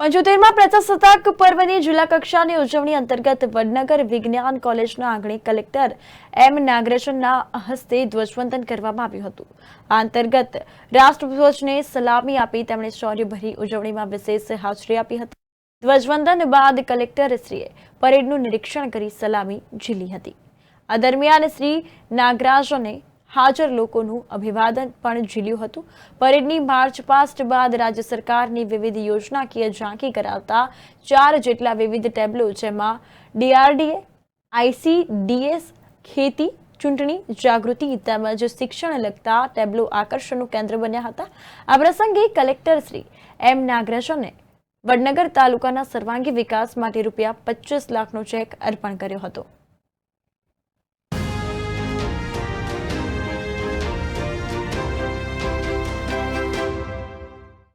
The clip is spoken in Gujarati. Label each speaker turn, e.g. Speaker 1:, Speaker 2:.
Speaker 1: પંચોતેરમાં પ્રજાસત્તાક પર્વની જિલ્લા કક્ષાની ઉજવણી અંતર્ગત વડનગર વિજ્ઞાન કોલેજના આંગણે કલેક્ટર એમ નાગરાજનના હસ્તે ધ્વજવંદન કરવામાં આવ્યું હતું. આ અંતર્ગત રાષ્ટ્રધ્વજને સલામી આપી તેમણે શૌર્યભરી ઉજવણીમાં વિશેષ હાજરી આપી હતી. ધ્વજવંદન બાદ કલેક્ટરશ્રીએ પરેડનું નિરીક્ષણ કરી સલામી ઝીલી હતી. આ દરમિયાન શ્રી નાગરાજને હાજર લોકોનું અભિવાદન પણ ઝીલ્યું હતું. પરેડની માર્ચ પાસ્ટ બાદ રાજ્ય સરકારની વિવિધ યોજનાકીય ઝાંખી કરાવતા 4 જેટલા વિવિધ ટેબ્લો, જેમાં DRDA, ICDS, ખેતી, ચૂંટણી જાગૃતિ તેમજ શિક્ષણ લગતા ટેબ્લો આકર્ષણનું કેન્દ્ર બન્યા હતા. આ પ્રસંગે કલેક્ટર શ્રી એમ નાગરાજને વડનગર તાલુકાના સર્વાંગી વિકાસ માટે રૂપિયા 25 લાખનો ચેક અર્પણ કર્યો હતો.